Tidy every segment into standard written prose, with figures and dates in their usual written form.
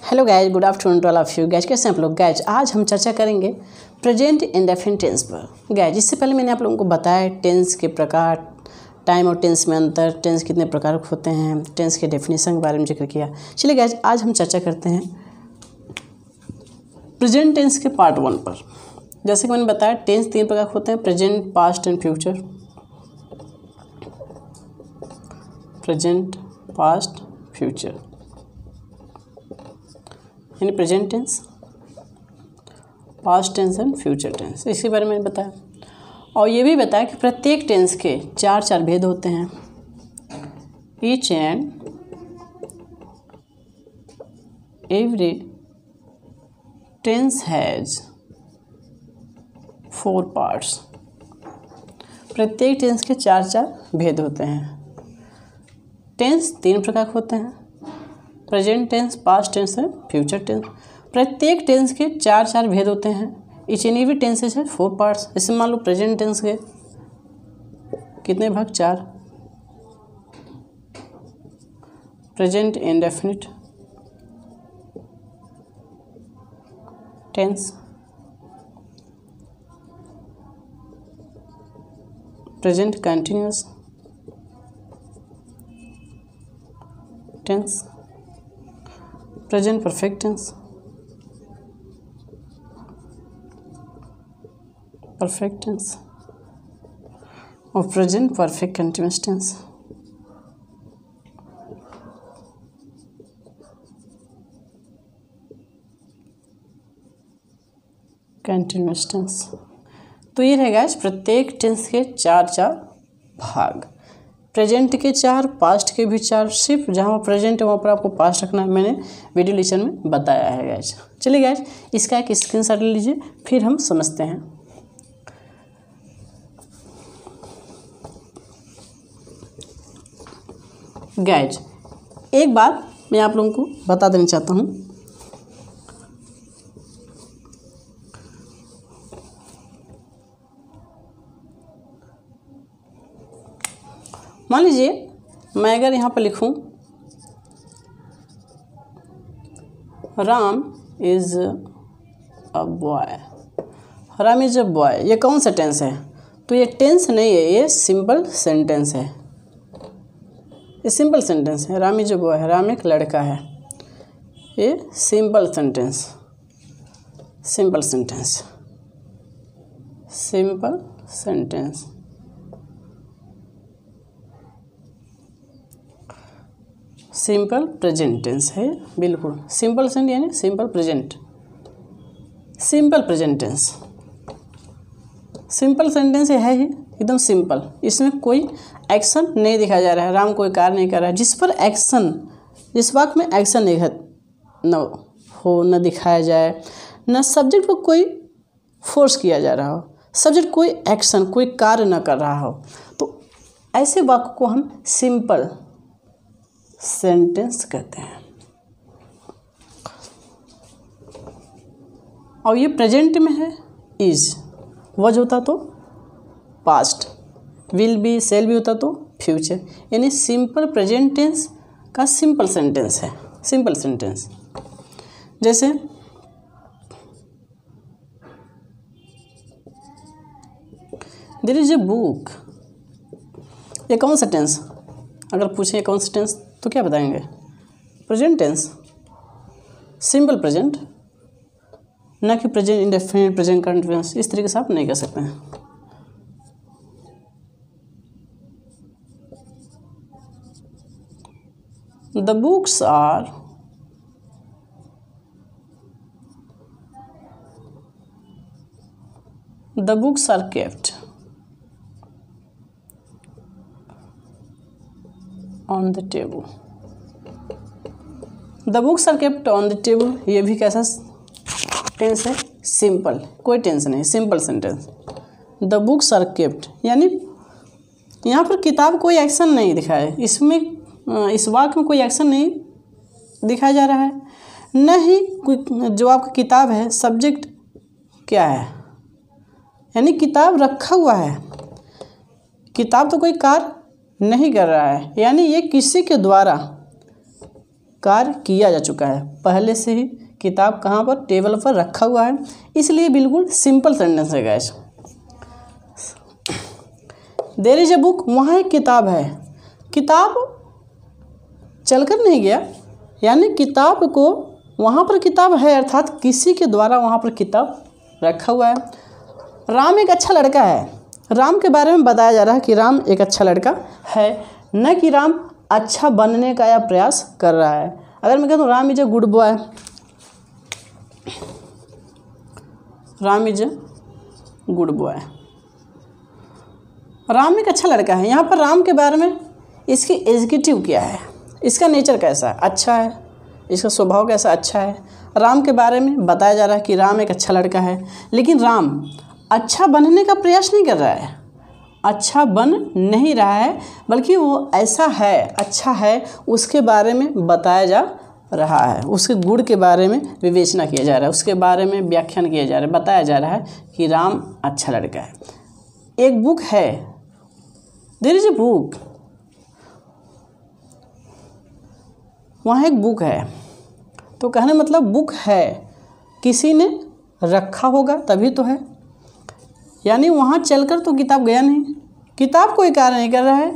Hello guys, good afternoon to all of you. Guys कैसे हैं आप लोग? गाइज आज हम चर्चा करेंगे प्रेजेंट इंडेफिनिट टेंस पर। गाइज इससे पहले मैंने आप लोगों को बताया टेंस के प्रकार, टाइम और टेंस में अंतर, टेंस कितने प्रकार के होते हैं, टेंस के डेफिनेशन के बारे में जिक्र किया। चलिए गाइज आज हम चर्चा करते हैं प्रेजेंट टेंस के पार्ट 1 पर। जैसे कि मैंने बताया टेंस 3 प्रकार के होते हैं: present, past and future. Present, past, future यानी present tense, past tense and future tense. इसी बारे में मैंने बताया और ये भी बताया कि प्रत्येक टेंस के चार भेद होते हैं। Each and every tense has 4 parts. प्रत्येक टेंस के चार भेद होते हैं। टेंस 3 प्रकार के होते हैं: present tense, past tense and future tense. प्रत्येक टेंस के चार भेद होते हैं। ईच एंड एवरी टेंसेज है 4 पार्ट्स। जैसे मान लो प्रेजेंट टेंस के कितने भाग? 4। Present indefinite tense, present continuous tense, present perfect tense, perfect tense और present perfect continuous tense. Continuous tense. तो ये रहेगा इस प्रत्येक टेंस के चार भाग। प्रेजेंट के 4, पास्ट के भी 4। सिर्फ जहाँ प्रेजेंट है वहाँ पर आपको पास्ट रखना है, मैंने वीडियो लेक्चर में बताया है गाइज। चलिए गाइज इसका एक स्क्रीनशॉट ले लीजिए, फिर हम समझते हैं। गाइज एक बात मैं आप लोगों को बता देना चाहता हूँ। मान लीजिए मैं अगर यहाँ पर लिखूँ Ram is a boy, Ram is a boy, ये कौन सा टेंस है? तो ये टेंस नहीं है, ये सिंपल सेंटेंस है। ये सिंपल सेंटेंस है। Ram is a boy, Ram एक लड़का है। ये simple sentence, simple sentence, simple sentence. Simple present tense है, बिल्कुल सिंपल सेंट यानी simple present, simple present tense. Simple sentence है ही एकदम सिंपल। इसमें कोई एक्शन नहीं दिखाया जा रहा है। राम कोई कार्य नहीं कर रहा है जिस पर एक्शन, जिस वाक्य में एक्शन नहीं न दिखाया जाए, न सब्जेक्ट को कोई फोर्स किया जा रहा हो, सब्जेक्ट कोई एक्शन, कोई कार्य न कर रहा हो, तो ऐसे वाक्य को हम सिंपल सेंटेंस कहते हैं। और ये प्रेजेंट में है इज, वज होता तो पास्ट, विल बी, सेल भी होता तो फ्यूचर, यानी सिंपल प्रेजेंट टेंस का सिंपल सेंटेंस है। सिंपल सेंटेंस जैसे देयर इज ए बुक, ये कौन सा टेंस? अगर पूछे कौन सा टेंस तो क्या बताएंगे? प्रेजेंट टेंस, सिंपल प्रेजेंट, ना कि प्रेजेंट इंडेफिनिट, प्रेजेंट कंटिन्यूअस। इस तरीके से आप नहीं कह सकते हैं। The books are kept on the table. The books are kept on the table, ये भी कैसा टेंस है? सिंपल, कोई टेंस नहीं, simple sentence. The books are kept यानी यहाँ पर किताब कोई एक्शन नहीं दिखाया है। इसमें इस वाक्य में कोई एक्शन नहीं दिखाया जा रहा है, न ही कोई जो आपका किताब है सब्जेक्ट क्या है, यानी किताब रखा हुआ है। किताब तो कोई कार्य नहीं कर रहा है, यानी ये किसी के द्वारा कार्य किया जा चुका है, पहले से ही किताब कहाँ पर, टेबल पर रखा हुआ है, इसलिए बिल्कुल सिंपल सेंटेंस है guys. There is a book, वहाँ एक किताब है, किताब चलकर नहीं गया, यानी किताब को वहाँ पर किताब है, अर्थात किसी के द्वारा वहाँ पर किताब रखा हुआ है। राम एक अच्छा लड़का है, राम के बारे में बताया जा रहा है कि राम एक अच्छा लड़का है, न कि राम अच्छा बनने का या प्रयास कर रहा है। अगर मैं कहता हूँ Ram is a good boy, Ram is a good boy, Ram एक अच्छा लड़का है, यहाँ पर राम के बारे में इसकी एग्जीक्यूटिव क्या है, इसका नेचर कैसा है, अच्छा है, इसका स्वभाव कैसा, अच्छा है। राम के बारे में बताया जा रहा है कि राम एक अच्छा लड़का है, लेकिन राम अच्छा बनने का प्रयास नहीं कर रहा है, अच्छा बन नहीं रहा है, बल्कि वो ऐसा है, अच्छा है, उसके बारे में बताया जा रहा है, उसके गुण के बारे में विवेचना किया जा रहा है, उसके बारे में व्याख्यान किया जा रहा है, बताया जा रहा है कि राम अच्छा लड़का है। एक बुक है, देयर इज ए बुक, वहाँ एक बुक है, तो कहने मतलब बुक है, किसी ने रखा होगा तभी तो है, यानी वहाँ चलकर तो किताब गया नहीं, किताब कोई कार्य नहीं कर रहा है।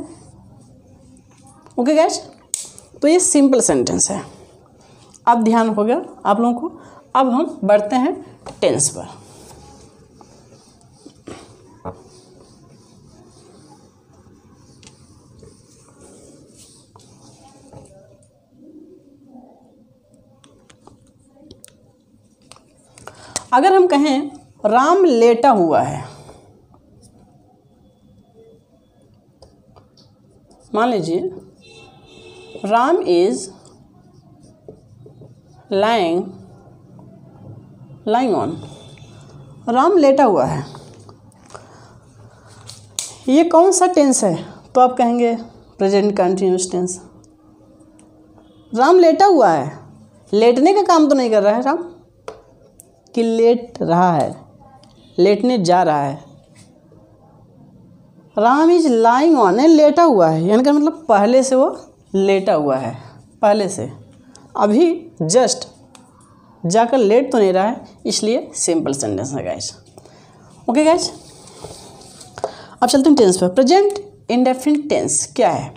ओके गाइस, तो ये सिंपल सेंटेंस है। अब ध्यान हो गया आप लोगों को। अब हम बढ़ते हैं टेंस पर। अगर हम कहें राम लेटा हुआ है, मान लीजिए Ram is lying on, Ram लेटा हुआ है, ये कौन सा टेंस है, तो आप कहेंगे प्रेजेंट कंटिन्यूअस टेंस। राम लेटा हुआ है, लेटने का काम तो नहीं कर रहा है राम, कि लेट रहा है, लेटने जा रहा है। राम इज लाइंग ऑन है, लेटा हुआ है, यानी कि मतलब पहले से वो लेटा हुआ है, पहले से, अभी जस्ट जाकर लेट तो नहीं रहा है, इसलिए सिंपल सेंटेंस है गाइस। ओके गाइस, अब चलते हैं टेंस पर। प्रेजेंट इंडेफिनिट टेंस क्या है?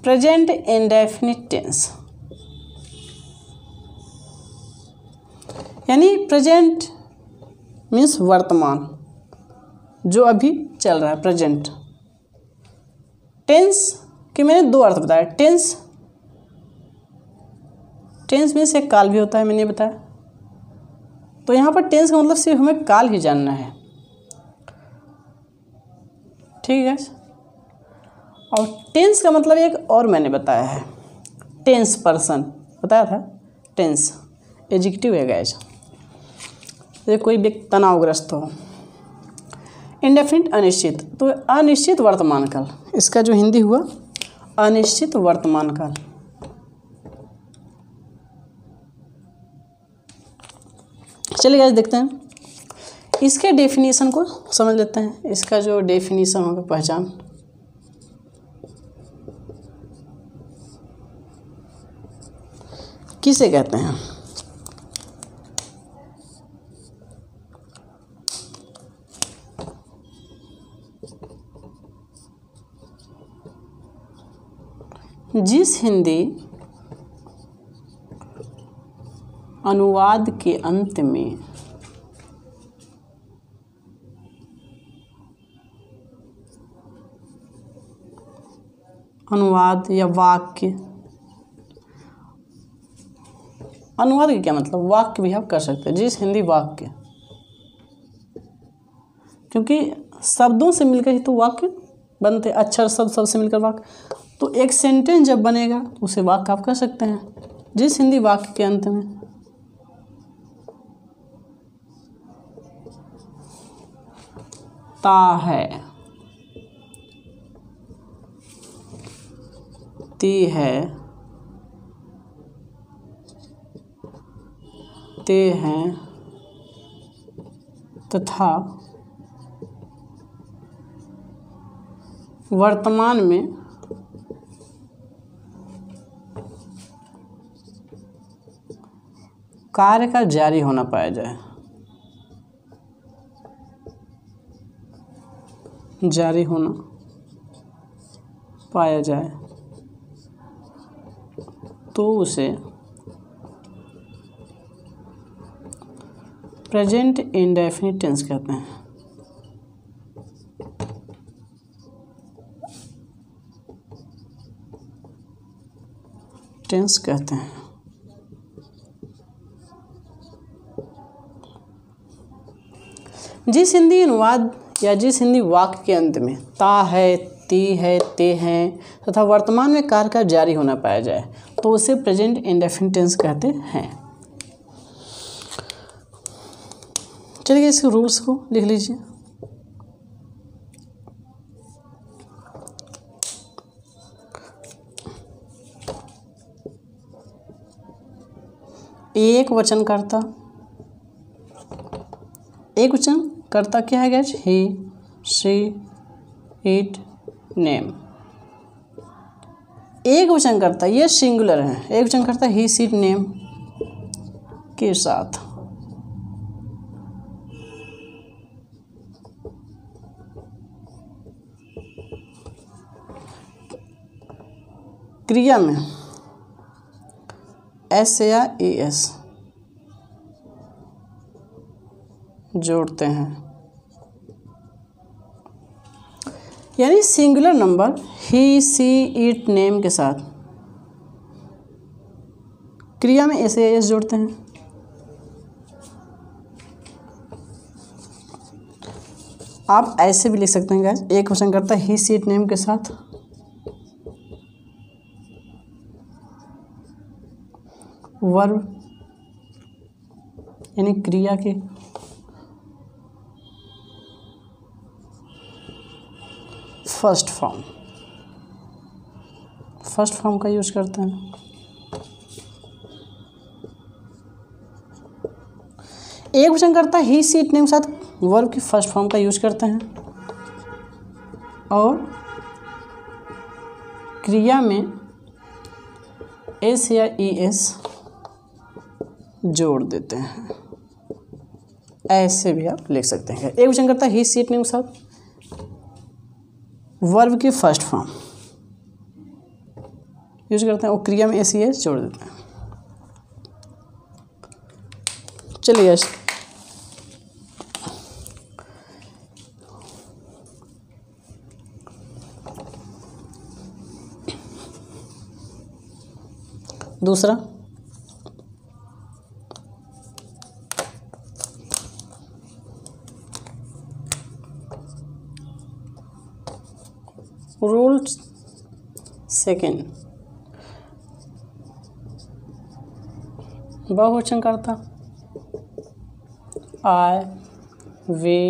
प्रेजेंट इंडेफिनिट टेंस यानी प्रेजेंट मीन्स वर्तमान, जो अभी चल रहा है, प्रेजेंट। टेंस के मैंने दो अर्थ बताया, टेंस मीन्स एक काल भी होता है, मैंने बताया। तो यहाँ पर टेंस का मतलब सिर्फ हमें काल ही जानना है, ठीक है। और टेंस का मतलब एक और मैंने बताया है, टेंस पर्सन बताया था, टेंस एडजेक्टिव है गाइस। जैसे कोई व्यक्ति तनावग्रस्त हो। इंडेफिनिट अनिश्चित, तो अनिश्चित वर्तमान काल, इसका जो हिंदी हुआ अनिश्चित वर्तमान काल। चलिए गाइस देखते हैं, इसके डेफिनेशन को समझ लेते हैं। इसका जो डेफिनेशन होगा, पहचान, किसे कहते हैं? जिस हिंदी अनुवाद के अंत में अनुवाद या वाक्य, अनुवाद का क्या मतलब, वाक्य भी आप कर सकते हैं, जिस हिंदी वाक्य, क्योंकि शब्दों से मिलकर ही तो वाक्य बनते, अक्षर शब्द से मिलकर वाक्य। तो एक सेंटेंस जब बनेगा उसे वाक्य आप कर सकते हैं। जिस हिंदी वाक्य के अंत में ता है, ती है, ते हैं, तथा वर्तमान में कार्य का जारी होना पाया जाए, जारी होना पाया जाए तो उसे प्रेजेंट इंडेफिनिट टेंस कहते हैं। टेंस कहते हैं। जिस हिंदी अनुवाद या जिस हिंदी वाक्य के अंत में ता है, ती है, ते हैं तथा वर्तमान में कार्य का जारी होना पाया जाए तो उसे प्रेजेंट इंडेफिनिट टेंस कहते हैं। चलिए इसके रूल्स को लिख लीजिए। एक वचनकर्ता, एक वचनकर्ता क्या है gas? He, she, it, name. एक वचनकर्ता ये सिंगुलर है, एक वचनकर्ता ही, शी, इट, नेम के साथ क्रिया में एस या ई एस जोड़ते हैं, यानी singular number he, she, it, name के साथ क्रिया में एस या एस जोड़ते हैं। आप ऐसे भी लिख सकते हैं गाइस, एक वचनकर्ता ही, सी, इट, नेम के साथ वर्ब यानी क्रिया के फर्स्ट फॉर्म का यूज करते हैं। एक वचनकर्ता ही, सी, इट, नेम के साथ वर्ब की फर्स्ट फॉर्म का यूज करते हैं और क्रिया में एस या ई एस जोड़ देते हैं। ऐसे भी आप लिख सकते हैं। एक वचनकर्ता ही, सी, इट, नेम के साथ वर्ब की फर्स्ट फॉर्म यूज करते हैं और क्रिया में एस ई एस जोड़ देते हैं। चलिए दूसरा, रूल सेकेंड, बहुवचनकर्ता आई, वे,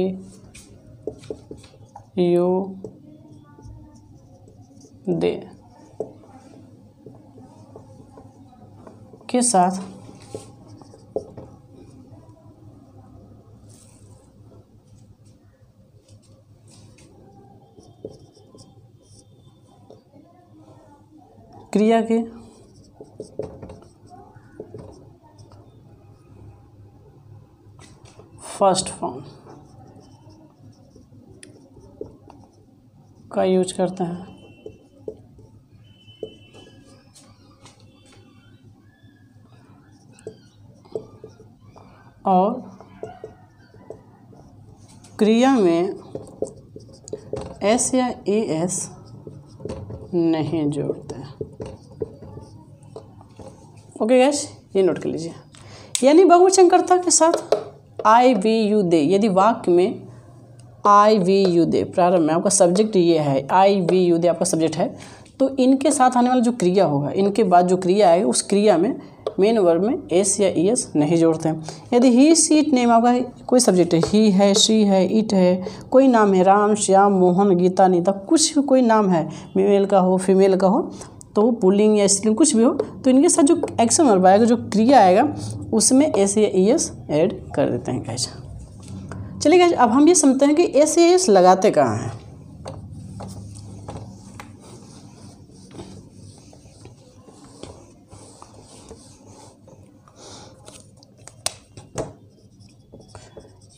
यू, दे के साथ क्रिया के फर्स्ट फॉर्म का यूज करते हैं और क्रिया में एस या ई एस नहीं जोड़ते हैं। ओके गैस, ये नोट कर लीजिए। यानी बहुवचनकर्ता के साथ आई, वी, यू, दे, यदि वाक्य में आई, वी, यू, दे प्रारंभ में आपका सब्जेक्ट ये है, आई, वी, यू, दे आपका सब्जेक्ट है, तो इनके साथ आने वाला जो क्रिया होगा, इनके बाद जो क्रिया आएगी उस क्रिया में मेन वर्ब में एस या ई एस नहीं जोड़ते हैं। यदि ही, सी, इट, नेम आपका कोई सब्जेक्ट है, ही है, शी है, इट है, कोई नाम है, राम, श्याम, मोहन, गीता, नीता, कुछ भी कोई नाम है, मेल का हो, फीमेल का हो, तो पुल्लिंग या स्त्रीलिंग कुछ भी हो, तो इनके साथ जो एक्शन वर्ब आएगा, जो क्रिया आएगा, उसमें एस या ई एस ऐड कर देते हैं गाइस। चलिए गाइस, अब हम ये समझते हैं कि एस या एस लगाते कहाँ हैं।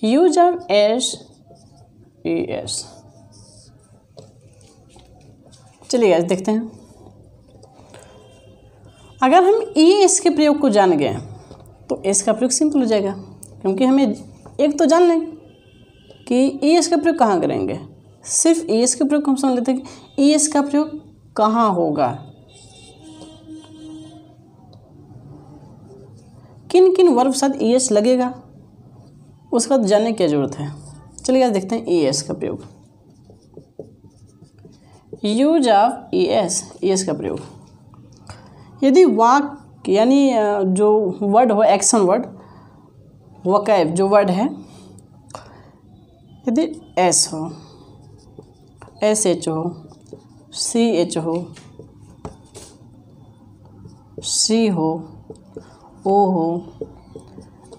Use of S E S. चलिए गाइस देखते हैं, अगर हम ई एस के प्रयोग को जान गए तो एस का प्रयोग सिंपल हो जाएगा, क्योंकि हमें एक तो जान लें कि ई एस का प्रयोग कहाँ करेंगे। सिर्फ ई एस के प्रयोग को हम समझ लेते हैं कि ई एस का प्रयोग कहाँ होगा, किन किन वर्ब साथ ई एस लगेगा, उसका तो जानने की क्या जरूरत है। चलिए गाइस देखते हैं ई एस का प्रयोग। यूज ऑफ ई एस का प्रयोग, यदि वाक्य यानी जो वर्ड हो, एक्शन वर्ड, वोकैब जो वर्ड है, यदि एस हो, एस एच हो, सी एच हो, सी हो, ओ हो,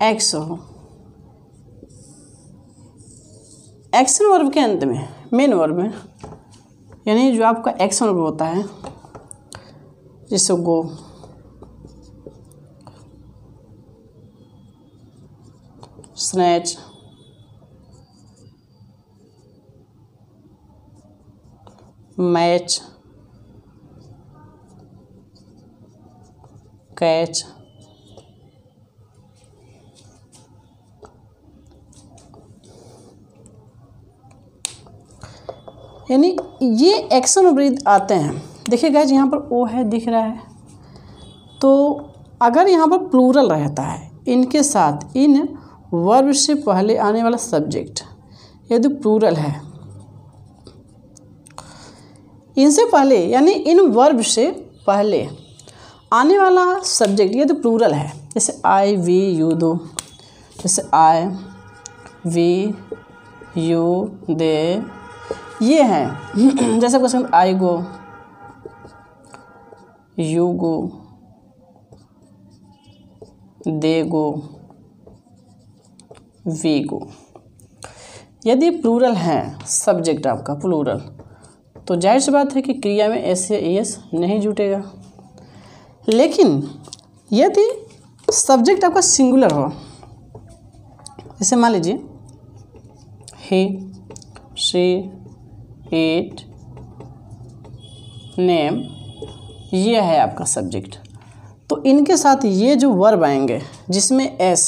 एक्स हो, एक्शन वर्ब के अंत में, मेन वर्ब में, यानी जो आपका एक्शन वर्ब होता है, जैसे गो, स्नैच, मैच, कैच, यानी ये एक्शन वर्ब आते हैं। देखिए गाइस, यहाँ पर ओ है दिख रहा है, तो अगर यहाँ पर प्लूरल रहता है, इनके साथ इन वर्ब से पहले आने वाला सब्जेक्ट यदि प्लूरल है, इनसे पहले यानी इन वर्ब से पहले आने वाला सब्जेक्ट यदि प्लूरल है, जैसे आई वी यू दो, जैसे आई वी यू दे, ये हैं जैसे question I go, you go, they go, we go. यदि प्लूरल है सब्जेक्ट आपका प्लूरल, तो जाहिर सी बात है कि क्रिया में एस या एस नहीं जुटेगा। लेकिन यदि सब्जेक्ट आपका सिंगुलर हो, जैसे मान लीजिए ही, शी, इट, नेम, ये है आपका सब्जेक्ट, तो इनके साथ ये जो वर्ब आएंगे जिसमें S,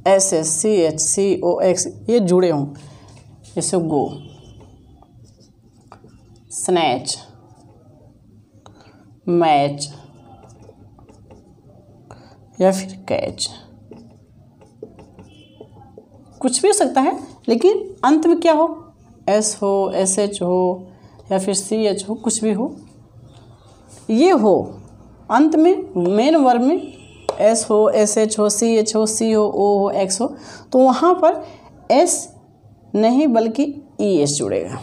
S S, C H, C O X ये जुड़े हों, जैसे गो, स्नैच, मैच या फिर कैच, कुछ भी हो सकता है, लेकिन अंत में क्या हो, एस हो, एस एच हो या फिर सी एच हो, कुछ भी हो, ये हो अंत में, मेन वर्ब में एस हो, एस एच हो, सी एच हो, सी हो, ओ हो, एक्स हो, तो वहाँ पर एस नहीं बल्कि ई एस जुड़ेगा।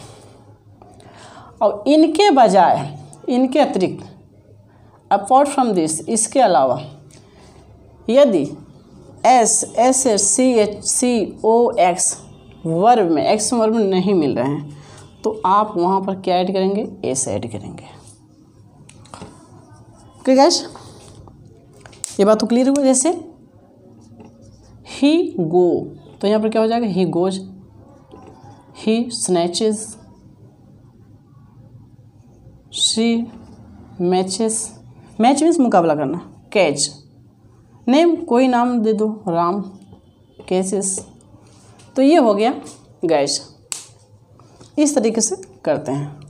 और इनके बजाय, इनके अतिरिक्त, अपार्ट फ्रॉम दिस, इसके अलावा यदि S, S H, C H, C O X verb में, एक्स वर्ब में नहीं मिल रहे हैं, तो आप वहाँ पर क्या ऐड करेंगे, एस ऐड करेंगे। ओके गाइस, ये बात तो क्लियर हुआ। जैसे ही गो, तो यहाँ पर क्या हो जाएगा, he goes, he snatches, she matches, match means मुकाबला करना, कैच, नेम कोई नाम दे दो, राम, कैसेस। तो ये हो गया गाइस, इस तरीके से करते हैं।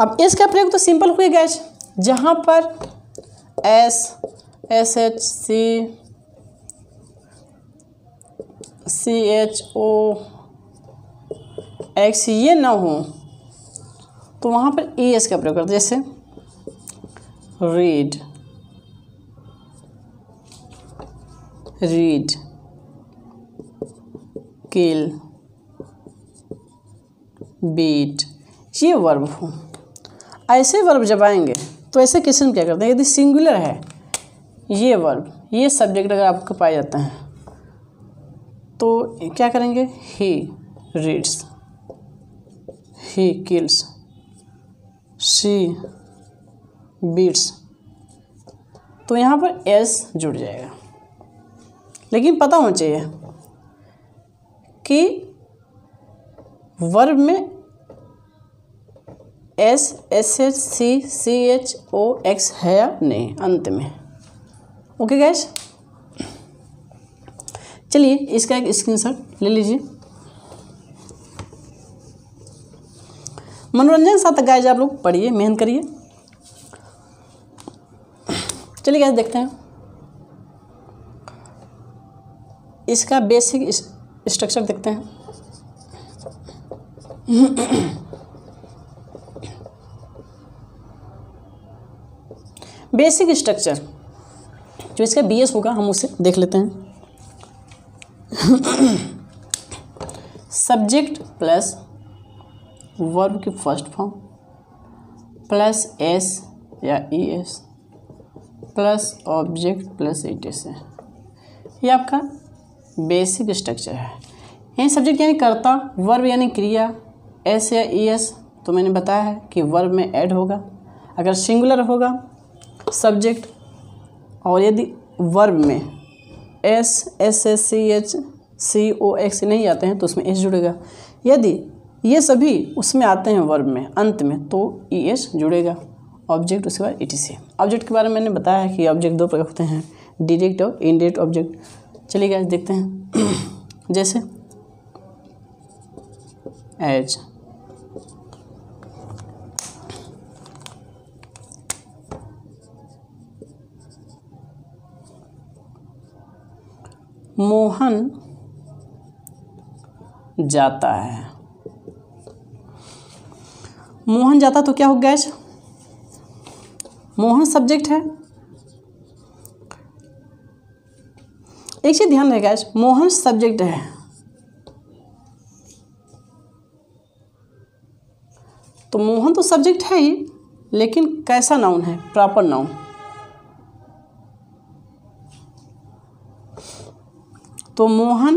अब इसका प्रयोग तो सिंपल हुई गाइस, जहाँ पर एस, एस एच, सी, सी एच ओ एक्स ये ना हो, तो वहाँ पर ई एस का प्रयोग करते, जैसे रीड, रीड, किल, बीट, ये वर्ब हो। ऐसे वर्ब जब आएंगे तो ऐसे केस में क्या करते हैं, यदि सिंगुलर है ये वर्ब, ये सब्जेक्ट अगर आपको पाए जाते हैं तो क्या करेंगे, he reads, he kills, she beats, तो यहाँ पर एस जुड़ जाएगा। लेकिन पता होना चाहिए कि वर्ब में एस, एस एच, सी, सी एच, ओ, एक्स है या नहीं अंत में। ओके गैस, चलिए इसका एक स्क्रीनशॉट ले लीजिए। मनोरंजन साथ गाइस आप लोग पढ़िए, मेहनत करिए। चलिए गैस देखते हैं इसका बेसिक स्ट्रक्चर देखते हैं। बेसिक स्ट्रक्चर जो इसका बीएस होगा हम उसे देख लेते हैं। सब्जेक्ट प्लस वर्ब की फर्स्ट फॉर्म प्लस एस या E S plus object plus it है, ये आपका बेसिक स्ट्रक्चर है। यही सब्जेक्ट यानी कर्ता, वर्ब यानी क्रिया, एस या ई एस तो मैंने बताया है कि वर्ब में ऐड होगा अगर सिंगुलर होगा सब्जेक्ट, और यदि वर्ब में S, S S, C H, C O X नहीं आते हैं तो उसमें एस जुड़ेगा। यदि ये सभी उसमें आते हैं वर्ब में अंत में तो ई एस जुड़ेगा। ऑब्जेक्ट उसके बाद etc। ऑब्जेक्ट के बारे में मैंने बताया है कि ऑब्जेक्ट दो प्रकार होते हैं, डायरेक्ट और इनडायरेक्ट ऑब्जेक्ट। चलिए गाइस देखते हैं जैसे एज, मोहन जाता है। मोहन जाता तो क्या होगा गाइस, मोहन सब्जेक्ट है। एक चीज ध्यान रहे गाइस, मोहन सब्जेक्ट है तो मोहन तो सब्जेक्ट है ही, लेकिन कैसा नाउन है, प्रॉपर नाउन। तो मोहन,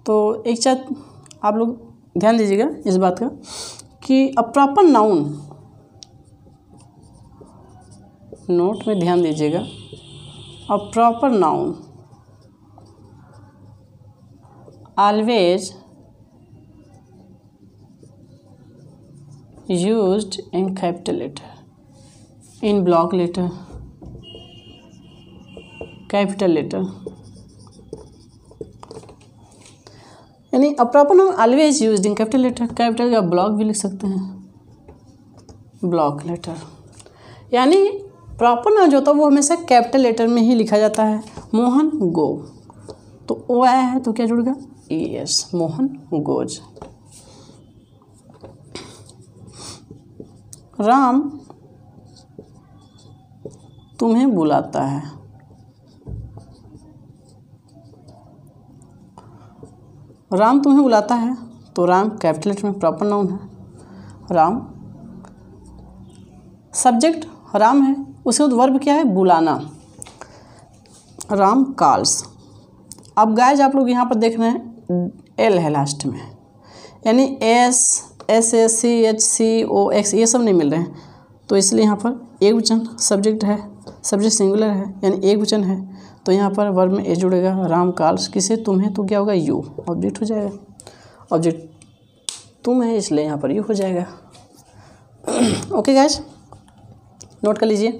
तो एक चीज आप लोग ध्यान दीजिएगा इस बात का कि अ प्रॉपर नाउन, नोट में ध्यान दीजिएगा, a proper noun always used in capital letter, in block letter, capital letter, यानी a proper noun always used in capital letter. Capital का ब्लॉक भी लिख सकते हैं, ब्लॉक लेटर, यानी प्रॉपर नाउन जो होता है वो हमेशा कैपिटल लेटर में ही लिखा जाता है। मोहन गो, तो ओ आया है तो क्या जुड़ेगा, E S, Mohan goes. Ram तुम्हें बुलाता है, राम तुम्हें बुलाता है तो राम कैपिटल लेटर में प्रॉपर नाउन है। राम सब्जेक्ट राम है, उसके बाद वर्ब क्या है, बुलाना, राम कॉल्स। अब गाइस आप लोग यहाँ पर देख रहे हैं एल है लास्ट में, यानी S, S S, C H, C O X ये सब नहीं मिल रहे हैं, तो इसलिए यहाँ पर एक वचन सब्जेक्ट है, सब्जेक्ट सिंगुलर है यानी एक वचन है, तो यहाँ पर वर्ब में एस जुड़ेगा। राम कॉल्स किसे, तुम्हें, तो क्या होगा, यू, ऑब्जेक्ट हो जाएगा। ऑब्जेक्ट तुम है इसलिए यहाँ पर यू हो जाएगा। ओके गाइस, नोट कर लीजिए।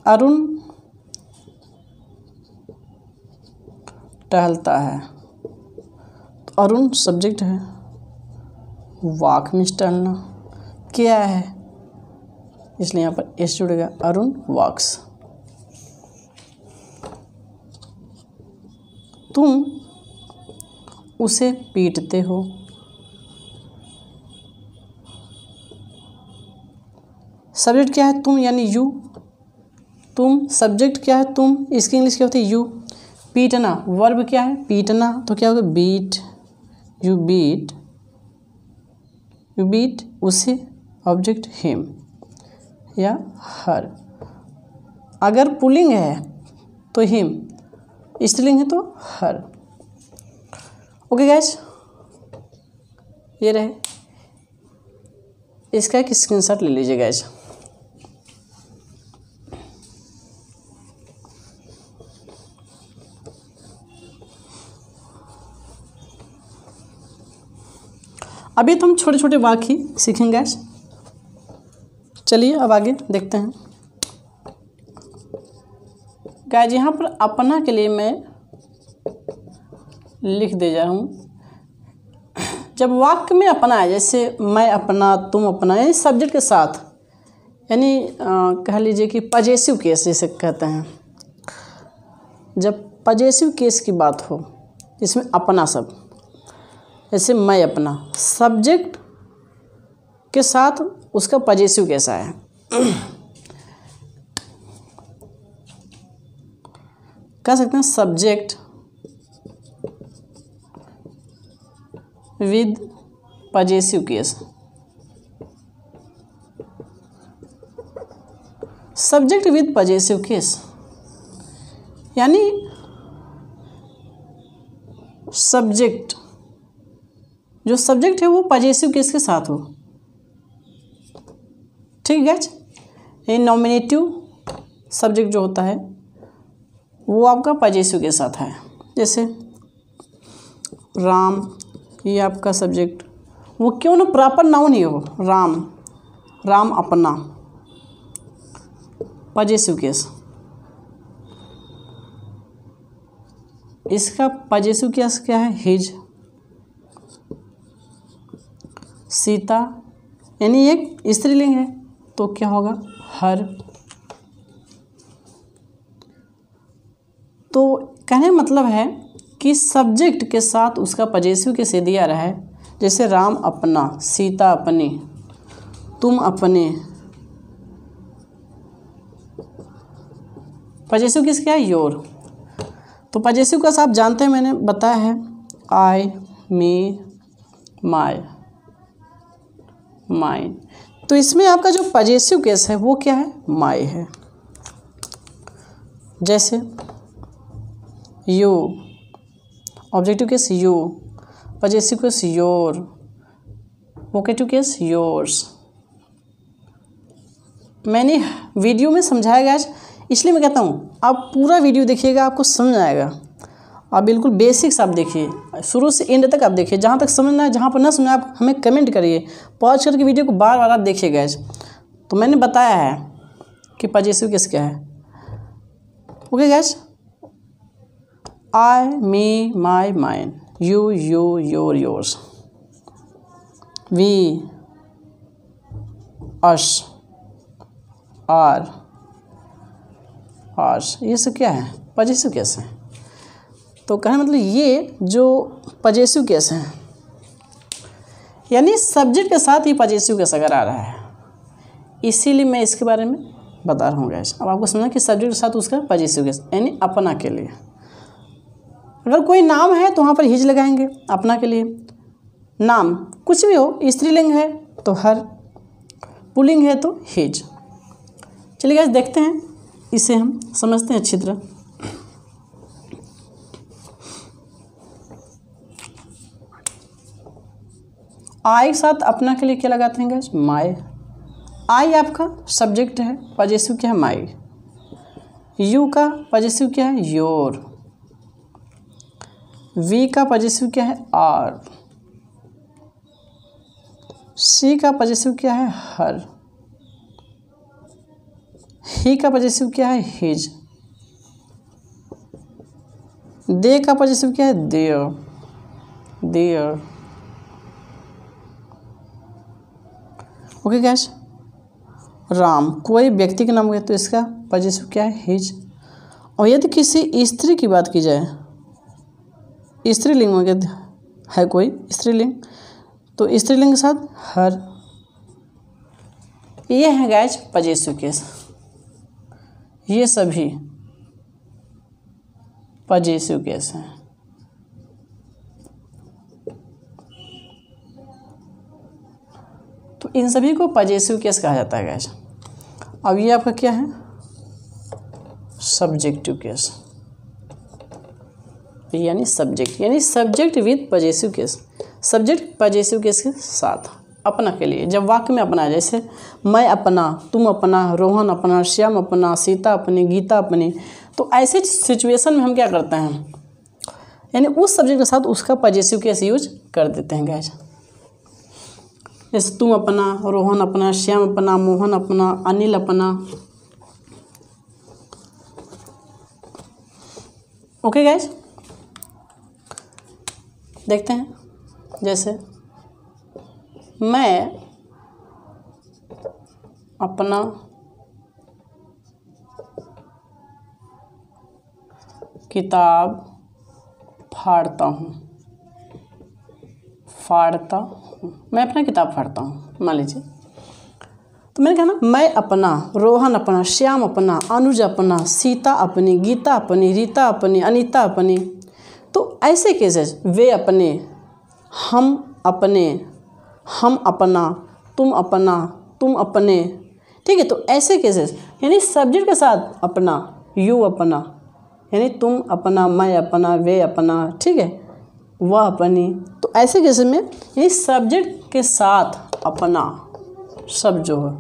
अरुण टहलता है, तो अरुण सब्जेक्ट है, वॉक मीन्स टहलना, क्या है इसलिए यहाँ पर एस जुड़ेगा, अरुण वॉक्स। तुम उसे पीटते हो, सब्जेक्ट क्या है, तुम यानी यू, तुम सब्जेक्ट क्या है, तुम, इसकी इंग्लिश क्या होती है, यू, पीटना, वर्ब क्या है पीटना, तो क्या होगा बीट, यू बीट उसे, ऑब्जेक्ट हिम या हर। अगर पुल्लिंग है तो हिम, स्त्रीलिंग है तो हर। ओके गाइस, ये रहे, इसका एक स्क्रीनशॉट ले लीजिए गाइस। अभी तो हम छोटे छोटे वाक्य सीखेंगे गाइस। चलिए अब आगे देखते हैं गाइस। यहाँ पर अपना के लिए मैं लिख दे जा रहा हूँ। जब वाक्य में अपना है, जैसे मैं अपना, तुम अपना, यानी सब्जेक्ट के साथ, यानी कह लीजिए कि पजेसिव केस जिसे कहते हैं। जब पजेसिव केस की बात हो, इसमें अपना सब, जैसे मैं अपना, सब्जेक्ट के साथ उसका पजेसिव कैसा है कह सकते हैं subject with possessive case. Subject with possessive case यानी सब्जेक्ट, जो सब्जेक्ट है वो पजेसिव केस के साथ हो। ठीक है, ये नॉमिनेटिव सब्जेक्ट जो होता है वो आपका पजेसिव के साथ है। जैसे राम, ये आपका सब्जेक्ट, वो क्यों ना प्रॉपर नाउन ही हो, राम, राम अपना, पजेसिव केस। इसका पजेसिव केस क्या है, हिज। सीता यानी एक स्त्रीलिंग है तो क्या होगा, हर। तो कहने का मतलब है कि सब्जेक्ट के साथ उसका पजेसिव केस दिया रहा है। जैसे राम अपना, सीता अपनी, तुम अपने। पजेसिव केस क्या है, योर। तो पजेसिव केस आप जानते हैं, मैंने बताया है, आई, मी, माय, माइन। तो इसमें आपका जो पजेसिव केस है वो क्या है, माय है। जैसे you, objective case you, possessive case your, vocative case yours. मैंने वीडियो में समझाया गया है, इसलिए मैं कहता हूँ आप पूरा वीडियो देखिएगा, आपको समझ आएगा। आप बिल्कुल बेसिक्स आप देखिए, शुरू से एंड तक आप देखिए। जहाँ तक समझना है, जहाँ पर ना समझना आप हमें कमेंट करिए, पॉज करके वीडियो को बार बार आप देखिए गाइस। तो मैंने बताया है कि पजेसिव केस क्या है। Okay guys, I, me, my, mine, you, your, yours, we, us, our, ours, ये सब क्या है, पजेसिव केस है। तो कहने मतलब ये जो पजेसिव केस है, यानी सब्जेक्ट के साथ ही पजेसिव केस अगर आ रहा है, इसीलिए मैं इसके बारे में बता रहा हूँ गाइस। अब आपको समझना कि सब्जेक्ट के साथ उसका पजेसिव केस यानी अपना के लिए। अगर कोई नाम है तो वहाँ पर हिज लगाएंगे अपना के लिए। नाम कुछ भी हो, स्त्रीलिंग है तो हर, पुल्लिंग है तो हिज। चलिए गाइस देखते हैं, इसे हम समझते हैं अच्छी तरह। आई के साथ अपना के लिए क्या लगाते हैं गाइस, माय। आई आपका सब्जेक्ट है, पजेसिव क्या है, माय। यू का पजेसिव क्या है, योर। वी का पजेसिव क्या है, आर। सी का पजेसिव क्या है, हर। ही का पजेसिव क्या है, हिज। दे का पजेसिव क्या है, their, their. Okay guys, Ram कोई व्यक्ति का नाम है तो इसका पजेसिव क्या है, हिज। और यदि किसी स्त्री की बात की जाए, स्त्रीलिंग में है कोई स्त्रीलिंग, तो स्त्रीलिंग के साथ हर। ये है गाइस पजेसिव केस। ये सभी पजेसिव केस है। तो इन सभी को पजेसिव केस कहा जाता है गाइस। अब ये आपका क्या है, सब्जेक्टिव केस, यानी subject with possessive case, subject possessive case के साथ अपना के लिए जब वाक्य में अपना, जैसे मैं अपना, तुम अपना, रोहन अपना, श्याम अपना, सीता अपनी, गीता अपनी। तो ऐसे सिचुएशन में हम क्या करते हैं, यानी उस सब्जेक्ट के साथ उसका पजेसिव केस यूज कर देते हैं गाइस। जैसे तुम अपना, रोहन अपना, श्याम अपना, मोहन अपना, अनिल अपना। ओके गाइस, देखते हैं। जैसे मैं अपना किताब फाड़ता हूँ, मैं अपना किताब फाड़ता हूँ, मान लीजिए। तो मैंने कहा ना, मैं अपना, रोहन अपना, श्याम अपना, अनुज अपना, सीता अपनी, गीता अपनी, रीता अपनी, अनीता अपनी। तो ऐसे केसेस, वे अपने, हम अपने, हम अपना, तुम अपना, तुम अपने, ठीक है। तो ऐसे केसेस यानी सब्जेक्ट के साथ अपना, यू अपना, यानी तुम अपना, मैं अपना, वे अपना, ठीक है, वह अपनी। तो ऐसे केसेस में ये सब्जेक्ट के साथ अपना शब्द जो है,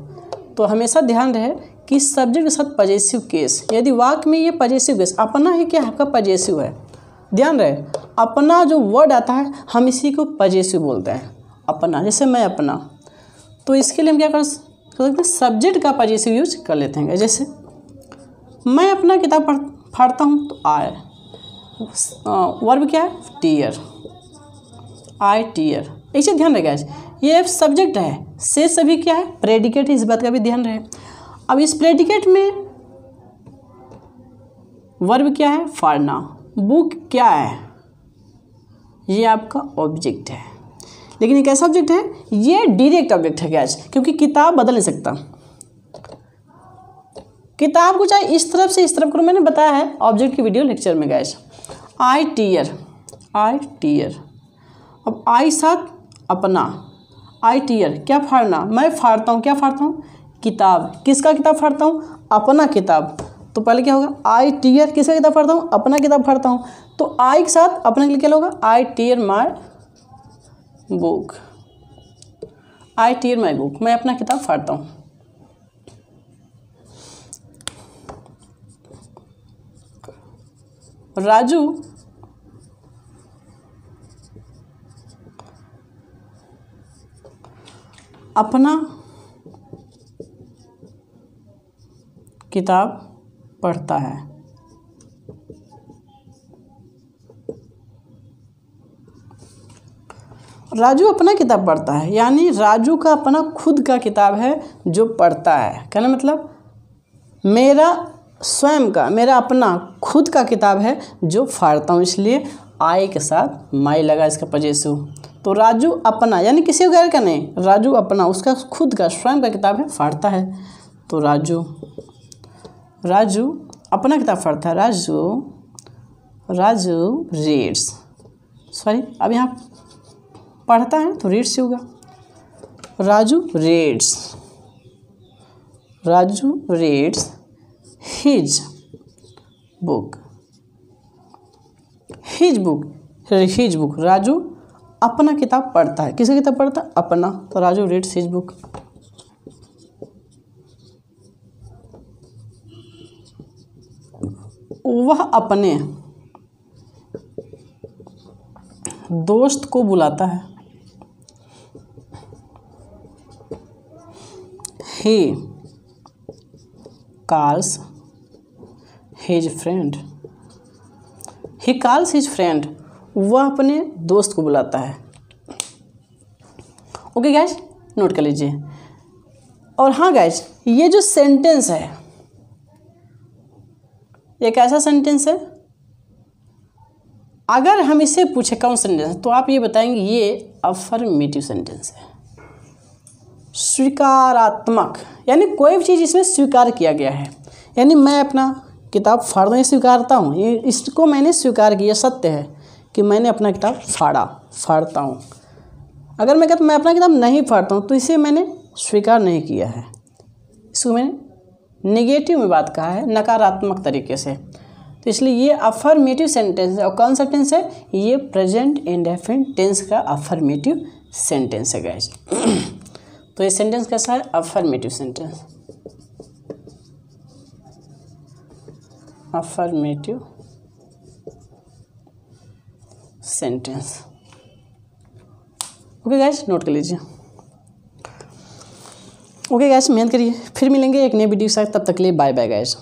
तो हमेशा ध्यान रहे कि सब्जेक्ट के साथ पजेसिव केस, यदि वाक्य में ये पजेसिव केस अपना है, क्या आपका पजेसिव है, ध्यान रहे। अपना जो वर्ड आता है हम इसी को पजेसिव बोलते हैं, अपना। जैसे मैं अपना, तो इसके लिए हम क्या कर सकते हैं, सब्जेक्ट का पजेसिव यूज कर लेते हैं। जैसे मैं अपना किताब फाड़ता हूँ, तो आई, वर्ब क्या है, टीयर, आई टीयर। इसे ध्यान रखेगा, ये सब्जेक्ट है, से सभी क्या है, प्रेडिकेट है, इस बात का भी ध्यान रहे। अब इस प्रेडिकेट में वर्ब क्या है, फाड़ना, बुक क्या है, ये आपका ऑब्जेक्ट है। लेकिन ये कैसा ऑब्जेक्ट है, ये डायरेक्ट ऑब्जेक्ट है गैस, क्योंकि किताब बदल नहीं सकता। किताब को चाहे इस तरफ से इस तरफ करो, मैंने बताया है ऑब्जेक्ट की वीडियो लेक्चर में गैस। आई टीयर, आई टीयर। अब आई साथ अपना, आई टीयर, क्या फाड़ना, मैं फाड़ता हूँ, क्या फाड़ता हूँ, किताब। किसका किताब फाड़ता हूँ, अपना किताब। तो पहले क्या होगा, आई टीयर, किसका किताब फाड़ता हूँ, अपना किताब फाड़ता हूँ। तो आई के साथ अपने के लिए क्या होगा, I tear my book, I tear my book, मैं अपना किताब फाड़ता हूँ। राजू अपना किताब पढ़ता है। राजू अपना किताब पढ़ता है, यानी राजू का अपना खुद का किताब है जो पढ़ता है। कहना मतलब मेरा स्वयं का, मेरा अपना खुद का किताब है जो फाड़ता हूँ, इसलिए आई के साथ माई लगा इसका पजेसिव। तो राजू अपना यानी किसी वगैरह का नहीं, राजू अपना, उसका खुद का स्वयं का किताब है, फाड़ता है। तो राजू अपना किताब फाड़ता है। राजू रीड्स, सॉरी अब यहाँ पढ़ता है तो रीड्स से होगा। Raju reads his book. Raju अपना किताब पढ़ता है। किसकी किताब पढ़ता है, अपना। तो राजू रीड्स हिज बुक। वह अपने दोस्त को बुलाता है। He calls his friend। वह अपने दोस्त को बुलाता है। ओके गाइस, नोट कर लीजिए। और हाँ गाइस, ये जो सेंटेंस है, एक ऐसा सेंटेंस है, अगर हम इससे पूछे कौन सेंटेंस, तो आप ये बताएंगे ये अफर्मेटिव सेंटेंस है, स्वीकारात्मक, यानी कोई भी चीज़ इसमें स्वीकार किया गया है। यानी मैं अपना किताब फाड़ना ही स्वीकारता हूँ, ये इसको मैंने स्वीकार किया, सत्य है कि मैंने अपना किताब फाड़ता हूँ। अगर मैं कहता मैं अपना किताब नहीं फाड़ता हूँ तो इसे मैंने स्वीकार नहीं किया है, इसको मैंने नेगेटिव में बात कहा है, नकारात्मक तरीके से। तो इसलिए ये अफर्मेटिव सेंटेंस है। और कौन सा टेंस है? ये प्रेजेंट इंडेफिनिट टेंस का अफर्मेटिव सेंटेंस है गाइस। तो ये सेंटेंस कैसा है? Affirmative sentence, affirmative sentence. Okay guys, note कर लीजिए। ओके गाइस, मेहनत करिए, फिर मिलेंगे एक नए वीडियो के साथ, तब तक के लिए बाय बाय गाइस।